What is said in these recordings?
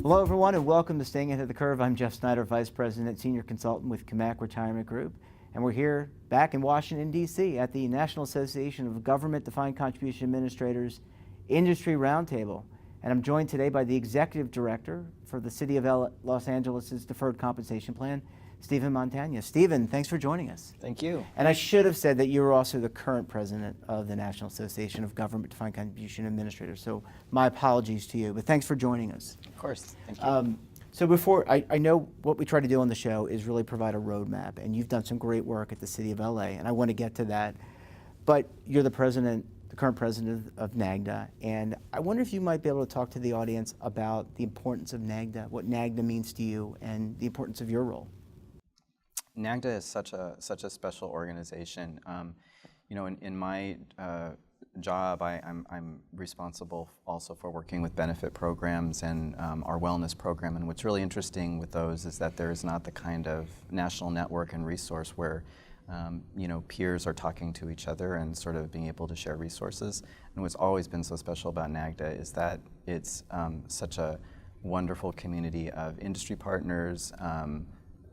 Hello everyone and welcome to Staying Ahead of the Curve. I'm Jeff Snyder, Vice President, Senior Consultant with CAMAC Retirement Group. And we're here back in Washington, D.C. at the National Association of Government Defined Contribution Administrators Industry Roundtable. And I'm joined today by the Executive Director for the City of Los Angeles' Deferred Compensation Plan, Stephen Montagna. Stephen, thanks for joining us. Thank you. And I should have said that you were also the current president of the National Association of Government Defined Contribution Administrators. So my apologies to you, but thanks for joining us. Of course. Thank you. So before, I know what we try to do on the show is really provide a roadmap, and you've done some great work at the City of LA, and I want to get to that. But you're the president, the current president of NAGDCA, and I wonder if you might be able to talk to the audience about the importance of NAGDCA, what NAGDCA means to you, and the importance of your role. NAGDCA is such a special organization. You know, in my job, I'm responsible also for working with benefit programs and our wellness program. And what's really interesting with those is that there is not the kind of national network and resource where you know, peers are talking to each other and sort of being able to share resources. And what's always been so special about NAGDCA is that it's such a wonderful community of industry partners,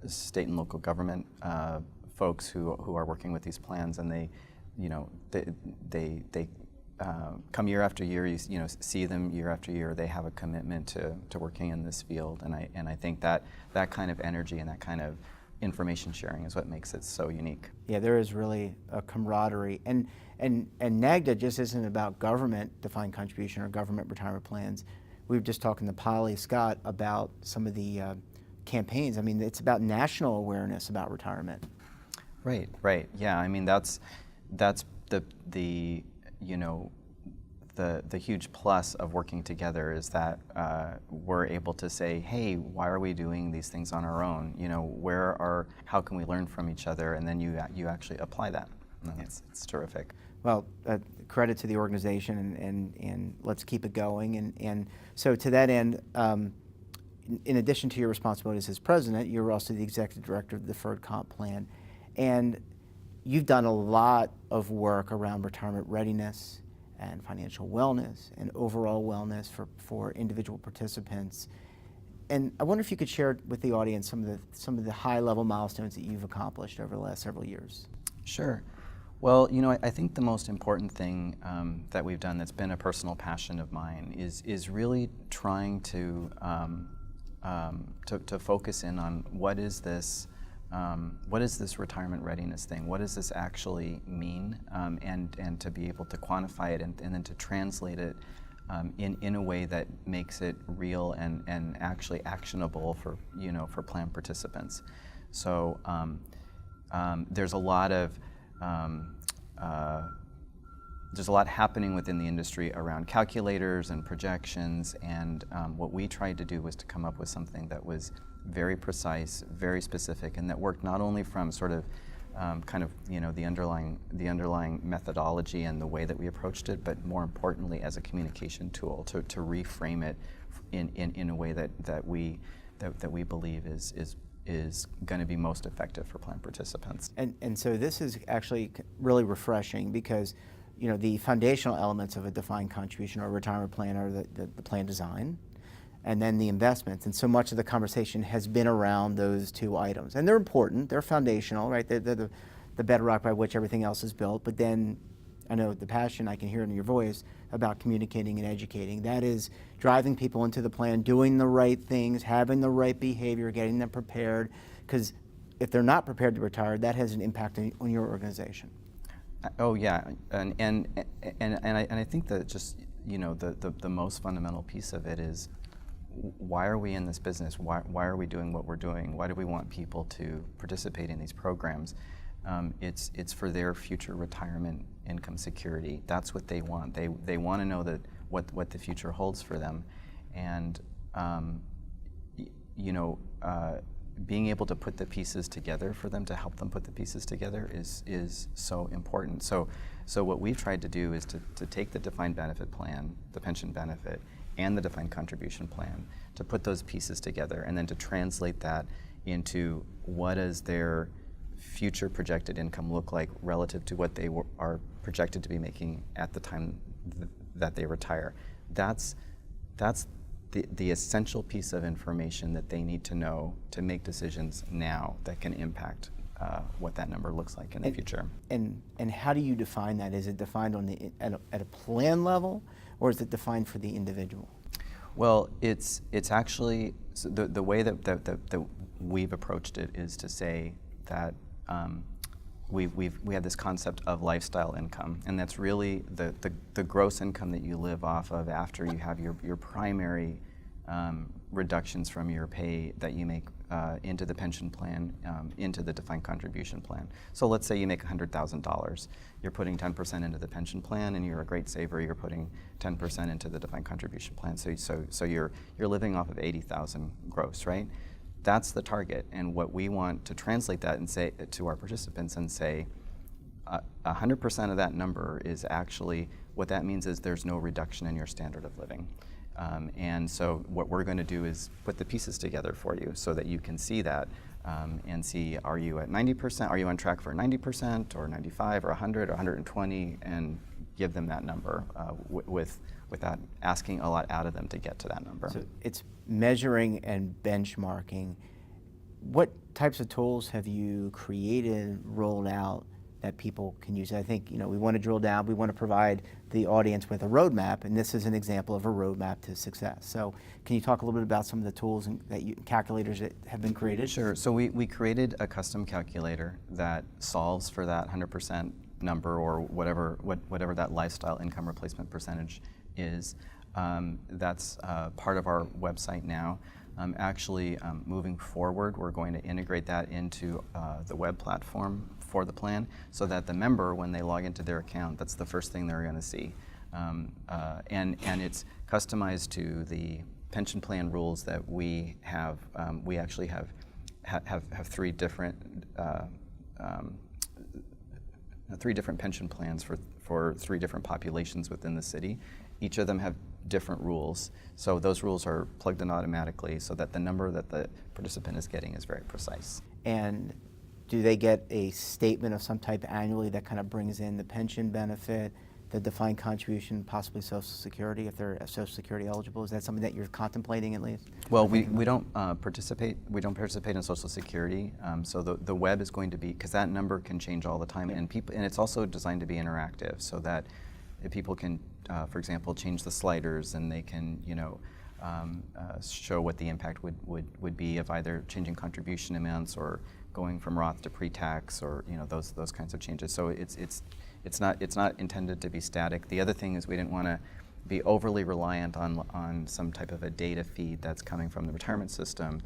state and local government folks who are working with these plans, and they, you know, they come year after year. You know, see them year after year. They have a commitment to working in this field, and I think that kind of energy and that kind of information sharing is what makes it so unique. Yeah, there is really a camaraderie, and NAGDCA just isn't about government defined contribution or government retirement plans. We were just talking to Polly Scott about some of the campaigns. I mean, it's about national awareness about retirement. Right, right. Yeah, I mean that's the you know, the huge plus of working together is that we're able to say, hey, why are we doing these things on our own? You know, how can we learn from each other? And then you actually apply that. And it's terrific. Well, credit to the organization, and let's keep it going. And so to that end, in addition to your responsibilities as president, you're also the executive director of the Deferred Comp Plan. And you've done a lot of work around retirement readiness and financial wellness and overall wellness for individual participants. And I wonder if you could share with the audience some of the high-level milestones that you've accomplished over the last several years. Sure. Well, you know, I think the most important thing that we've done that's been a personal passion of mine is really trying to focus in on what is this retirement readiness thing? What does this actually mean? And to be able to quantify it and then to translate it in a way that makes it real and actually actionable for, you know, for plan participants. So there's a lot happening within the industry around calculators and projections, and what we tried to do was to come up with something that was very precise, very specific, and that worked not only from sort of kind of, you know, the underlying methodology and the way that we approached it, but more importantly as a communication tool to reframe it in a way that we believe is going to be most effective for plan participants. And so this is actually really refreshing because, you know, the foundational elements of a defined contribution or retirement plan are the plan design and then the investments. And so much of the conversation has been around those two items. And they're important, they're foundational, right? They're the bedrock by which everything else is built. But then I know the passion, I can hear it in your voice, about communicating and educating. That is driving people into the plan, doing the right things, having the right behavior, getting them prepared. Because if they're not prepared to retire, that has an impact on your organization. Oh yeah, and I think that just, you know, the most fundamental piece of it is, why are we in this business? Why are we doing what we're doing? Why do we want people to participate in these programs? It's for their future retirement income security. That's what they want. They want to know that what the future holds for them, and you know, being able to put the pieces together for them, to help them put the pieces together is so important. So what we've tried to do is to take the defined benefit plan, the pension benefit, and the defined contribution plan, to put those pieces together and then to translate that into what does their future projected income look like relative to what they are projected to be making at the time that they retire. That's the essential piece of information that they need to know to make decisions now that can impact what that number looks like in the future. And how do you define that? Is it defined on at a plan level, or is it defined for the individual? Well, it's actually so the way that we've approached it is to say that we have this concept of lifestyle income, and that's really the gross income that you live off of after you have your primary reductions from your pay that you make into the pension plan, into the defined contribution plan. So let's say you make $100,000. You're putting 10% into the pension plan, and you're a great saver. You're putting 10% into the defined contribution plan. So you're living off of 80,000 gross, right? That's the target, and what we want to translate that and say to our participants and say, 100% of that number is actually, what that means is there's no reduction in your standard of living. And so what we're going to do is put the pieces together for you so that you can see that and see, are you at 90%, are you on track for 90% or 95 or 100 or 120, and give them that number without asking a lot out of them to get to that number. So it's measuring and benchmarking. What types of tools have you created, rolled out, that people can use? I think, we want to drill down, we want to provide the audience with a roadmap, and this is an example of a roadmap to success. So can you talk a little bit about some of the tools calculators that have been created? Sure. So we created a custom calculator that solves for that 100% number, or whatever that lifestyle income replacement percentage is. That's part of our website now. Actually, moving forward, we're going to integrate that into the web platform for the plan, so that the member, when they log into their account, that's the first thing they're going to see. And it's customized to the pension plan rules that we have. We actually have three different pension plans for three different populations within the city. Each of them have different rules, so those rules are plugged in automatically so that the number that the participant is getting is very precise. And do they get a statement of some type annually that kind of brings in the pension benefit, the defined contribution, possibly Social Security, if they're Social Security eligible? Is that something that you're contemplating at least? Well, we don't participate in Social Security, so the web is going to be, because that number can change all the time, and it's also designed to be interactive, so that people can, for example, change the sliders, and they can, show what the impact would be of either changing contribution amounts or going from Roth to pre-tax, or those kinds of changes. So it's not intended to be static. The other thing is we didn't want to be overly reliant on some type of a data feed that's coming from the retirement system,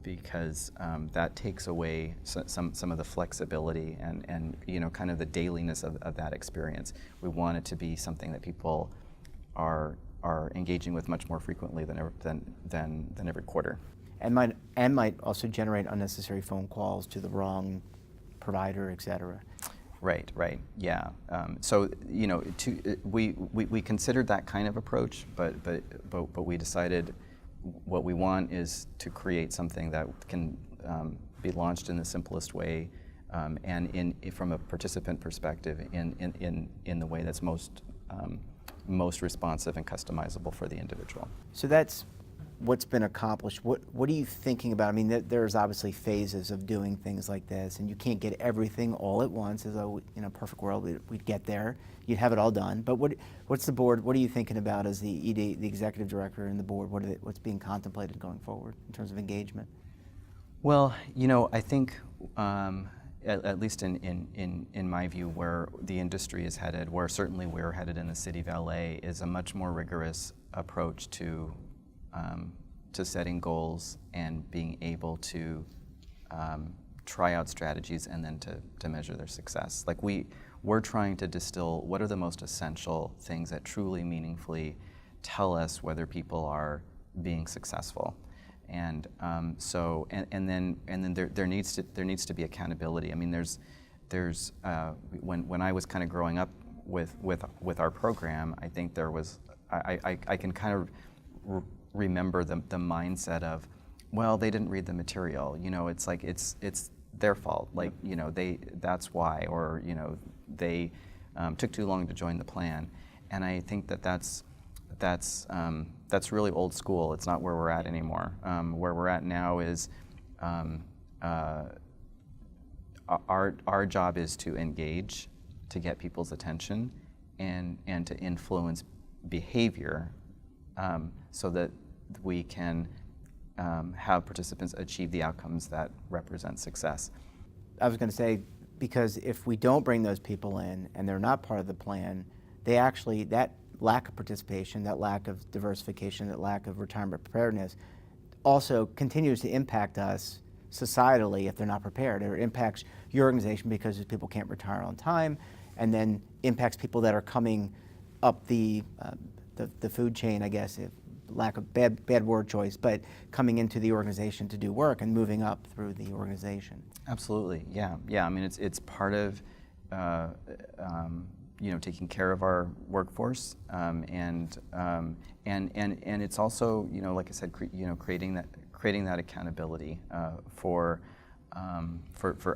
because that takes away some of the flexibility and kind of the dailiness of that experience. We want it to be something that people are engaging with much more frequently than every quarter. And might also generate unnecessary phone calls to the wrong provider, et cetera. Right, yeah. So we considered that kind of approach, but we decided what we want is to create something that can be launched in the simplest way, and from a participant perspective, in the way that's most responsive and customizable for the individual. So that's what's been accomplished. What are you thinking about? I mean, there's obviously phases of doing things like this, and you can't get everything all at once. As though in a perfect world we'd get there, you'd have it all done. But what's the board? What are you thinking about as the ED, the executive director, and the board? What's being contemplated going forward in terms of engagement? Well, I think at least in my view, where the industry is headed, where certainly we're headed in the city of LA, is a much more rigorous approach to setting goals and being able to try out strategies and then to measure their success. Like we're trying to distill what are the most essential things that truly meaningfully tell us whether people are being successful. And then there needs to be accountability. I mean, there's when I was kind of growing up with our program, I think there was I can kind of remember the mindset of, well, they didn't read the material. It's like it's their fault. Like that's why, or they took too long to join the plan. And I think that's that's really old school. It's not where we're at anymore. Where we're at now is our job is to engage, to get people's attention, and to influence behavior, so that we can have participants achieve the outcomes that represent success. I was going to say, because if we don't bring those people in and they're not part of the plan, they actually, that lack of participation, that lack of diversification, that lack of retirement preparedness also continues to impact us societally if they're not prepared. It impacts your organization because people can't retire on time, and then impacts people that are coming up the food chain, I guess, if lack of bad word choice, but coming into the organization to do work and moving up through the organization. Absolutely, yeah. I mean, it's part of taking care of our workforce, and it's also, like I said, creating that accountability for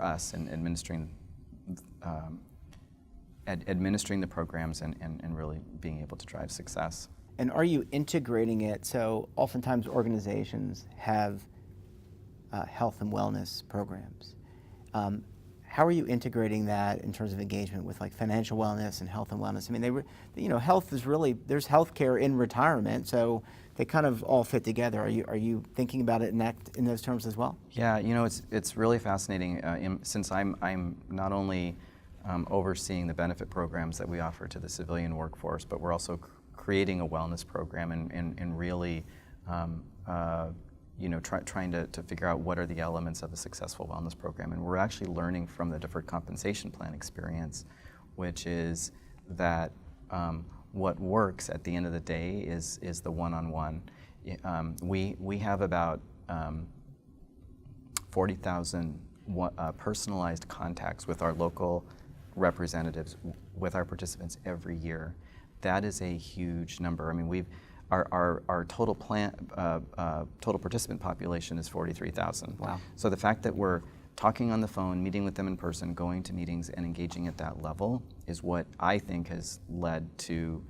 us and administering the programs and really being able to drive success. And are you integrating it? So oftentimes organizations have health and wellness programs. How are you integrating that in terms of engagement with like financial wellness and health and wellness? I mean, health is really, there's healthcare in retirement, so they kind of all fit together. Are you thinking about it in those terms as well? Yeah, it's really fascinating since I'm not only overseeing the benefit programs that we offer to the civilian workforce, but we're also creating a wellness program and really trying to figure out what are the elements of a successful wellness program. And we're actually learning from the deferred compensation plan experience, which is that what works at the end of the day is the one-on-one. We have about 40,000 personalized contacts with our local representatives, with our participants every year. That is a huge number. I mean, our total participant population is 43,000. Wow. So the fact that we're talking on the phone, meeting with them in person, going to meetings, and engaging at that level is what I think has led to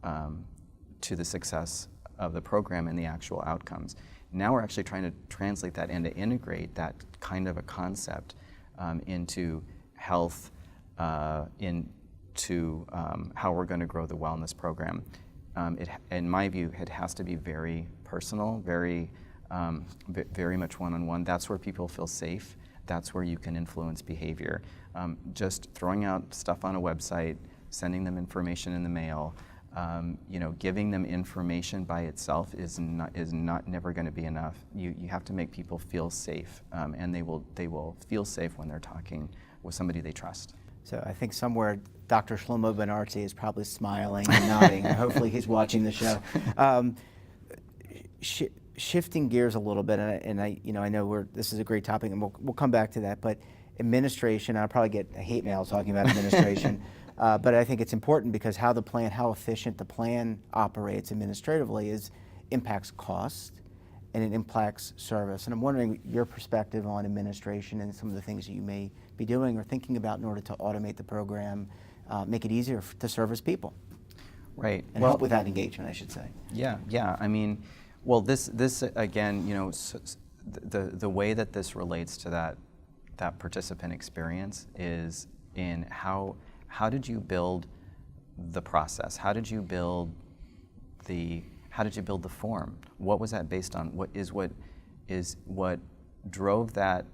the success of the program and the actual outcomes. Now we're actually trying to translate that and to integrate that kind of a concept into health, into how we're going to grow the wellness program. In my view, it has to be very personal, very much one-on-one. That's where people feel safe. That's where you can influence behavior. Just throwing out stuff on a website, sending them information in the mail, giving them information by itself is never going to be enough. You have to make people feel safe, and they will feel safe when they're talking with somebody they trust. So I think somewhere Dr. Shlomo Ben-Artzi is probably smiling and nodding, and hopefully he's watching the show. Shifting gears a little bit, and I know this is a great topic, and we'll come back to that. But administration, I'll probably get hate mail talking about administration, but I think it's important because how efficient the plan operates administratively impacts cost, and it impacts service. And I'm wondering your perspective on administration and some of the things that you may be doing or thinking about in order to automate the program, make it easier to service people. Right. And help with that engagement, I should say. Yeah. I mean, well, this again, the way that this relates to that participant experience is in how did you build the process? How did you build the form? What was that based on? What drove that?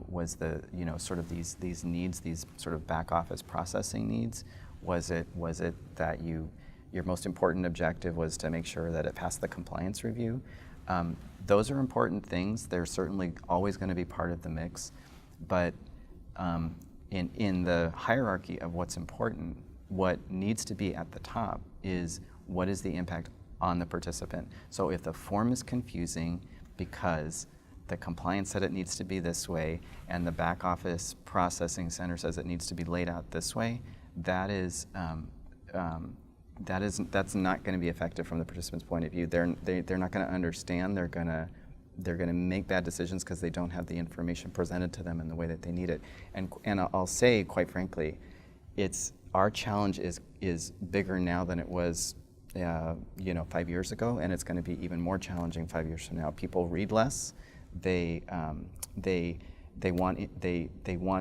Was the sort of these needs, these sort of back office processing needs? Was it that your most important objective was to make sure that it passed the compliance review? Those are important things. They're certainly always going to be part of the mix, but in the hierarchy of what's important, what needs to be at the top is what is the impact on the participant. So if the form is confusing because the compliance said it needs to be this way and the back office processing center says it needs to be laid out this way, that's not going to be effective from the participant's point of view. They're not going to understand. They're going to make bad decisions because they don't have the information presented to them in the way that they need it. And I'll say, quite frankly, our challenge is bigger now than it was 5 years ago, and it's going to be even more challenging 5 years from now. People read less. They want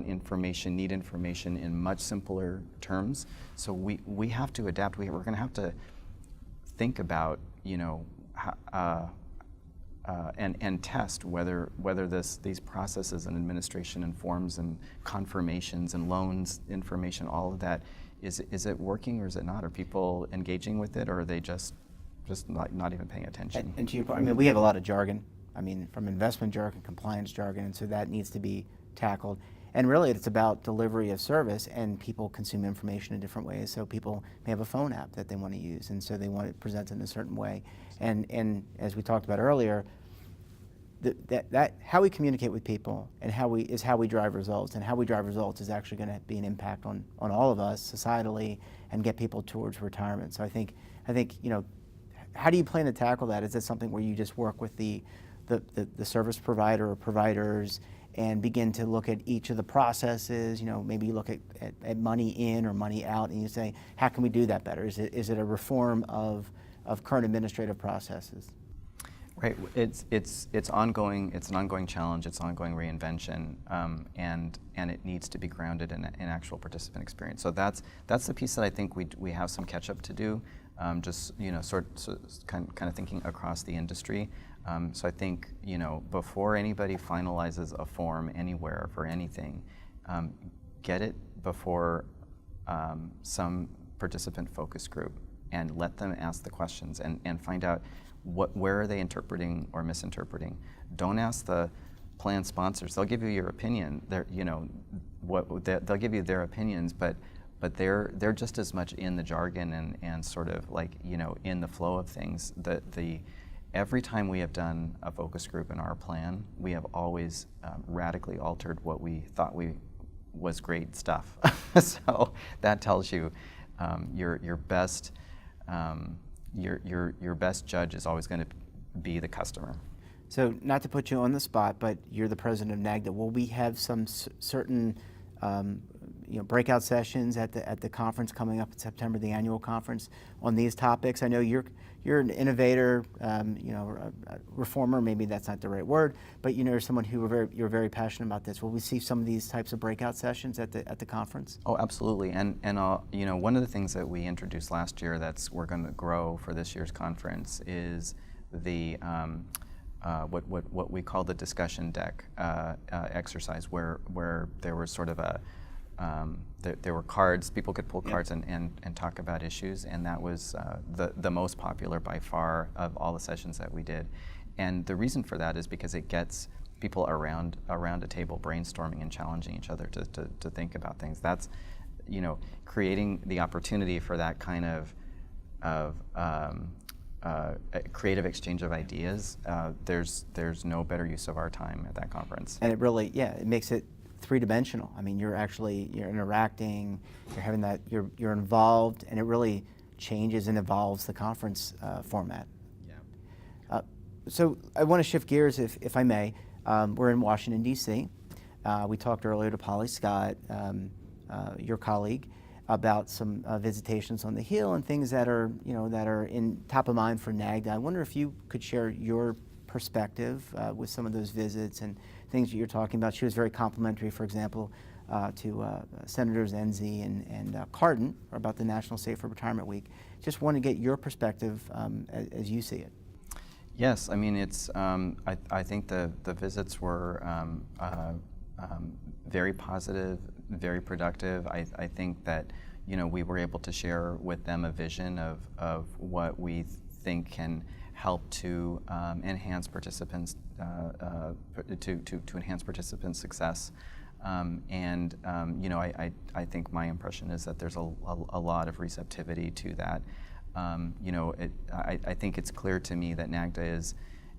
information, need information in much simpler terms. So we have to adapt. We're going to have to think about, and test whether these processes and administration and forms and confirmations and loans information, all of that, is it working or is it not? Are people engaging with it, or are they just not even paying attention? And to your point, I mean, we have a lot of jargon. I mean, from investment jargon, compliance jargon, and so that needs to be tackled. And really, it's about delivery of service, and people consume information in different ways. So people may have a phone app that they want to use, and so they want it presented in a certain way. And as we talked about earlier, that how we communicate with people and how we drive results, and how we drive results is actually going to be an impact on all of us societally and get people towards retirement. So I think how do you plan to tackle that? Is it something where you just work with the service provider or providers and begin to look at each of the processes? Maybe you look at money in or money out, and you say, how can we do that better? Is it a reform of current administrative processes? Right. It's ongoing. It's an ongoing challenge. It's ongoing reinvention, and it needs to be grounded in actual participant experience. So that's the piece that I think we have some catch up to do. Kind of thinking across the industry. So I think before anybody finalizes a form anywhere for anything, get it before some participant focus group and let them ask the questions and find out where are they interpreting or misinterpreting. Don't ask the plan sponsors. They'll give you your opinion. They'll give you their opinions, but they're just as much in the jargon and sort of like in the flow of things. Every time we have done a focus group in our plan, we have always radically altered what we thought was great stuff. So that tells you your best judge is always going to be the customer. So not to put you on the spot, but you're the president of NAGDCA. Will we have some certain breakout sessions at the conference coming up in September, the annual conference, on these topics? I know you're an innovator, a reformer. Maybe that's not the right word, but you're someone you're very passionate about this. Will we see some of these types of breakout sessions at the conference? Oh, absolutely. And one of the things that we introduced last year we're going to grow for this year's conference is the what we call the discussion deck exercise, where there was sort of there were cards, people could pull cards and talk about issues, and that was the most popular by far of all the sessions that we did. And the reason for that is because it gets people around a table brainstorming and challenging each other to think about things. That's creating the opportunity for that kind of creative exchange of ideas. There's no better use of our time at that conference. And it really, it makes it three-dimensional. I mean, you're interacting, you're having that, you're involved, and it really changes and evolves the conference format. Yeah. So I want to shift gears, if I may. We're in Washington, D.C. We talked earlier to Polly Scott, your colleague, about some visitations on the Hill and things that are in top of mind for NAGDCA. I wonder if you could share your perspective with some of those visits and things that you're talking about. She was very complimentary, for example, to Senators Enzi and Cardin about the National Save for Retirement Week. Just want to get your perspective as you see it. Yes, I mean it's. I think the visits were very positive, very productive. I think that we were able to share with them a vision of what we think can help to enhance participants to enhance participant success. I think my impression is that there's a lot of receptivity to that. I think it's clear to me that NAGDCA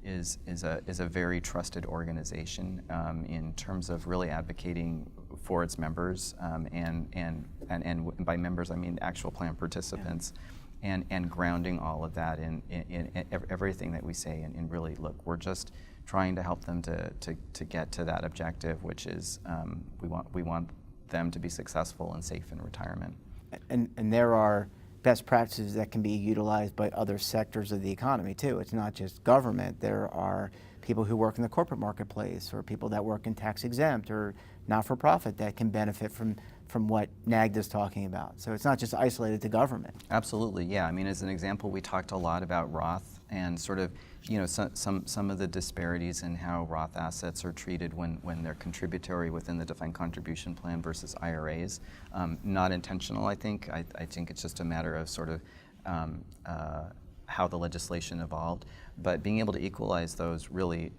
is a very trusted organization in terms of really advocating for its members, and by members I mean actual plan participants. Yeah. And grounding all of that in everything that we say, and really, look, we're just trying to help them to get to that objective, which is we want them to be successful and safe in retirement. And there are best practices that can be utilized by other sectors of the economy too. It's not just government. There are people who work in the corporate marketplace, or people that work in tax exempt or not-for-profit that can benefit from what NAGDCA is talking about. So it's not just isolated to government. Absolutely, yeah. I mean, as an example, we talked a lot about Roth and sort of, you know, some of the disparities in how Roth assets are treated when they're contributory within the defined contribution plan versus IRAs. Not intentional, I think. I think it's just a matter of sort of how the legislation evolved. But being able to equalize those really,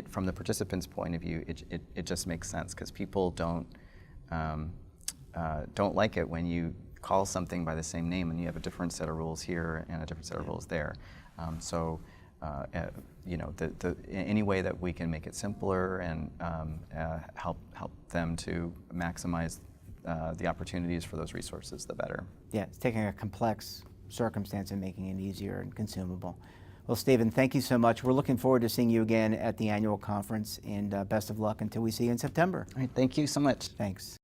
from the participants' point of view, it just makes sense, because people don't like it when you call something by the same name and you have a different set of rules here and a different set of rules there. You know, any way that we can make it simpler and help them to maximize the opportunities for those resources, the better. Yeah, it's taking a complex circumstance and making it easier and consumable. Well, Stephen, thank you so much. We're looking forward to seeing you again at the annual conference, and best of luck until we see you in September. All right, thank you so much. Thanks.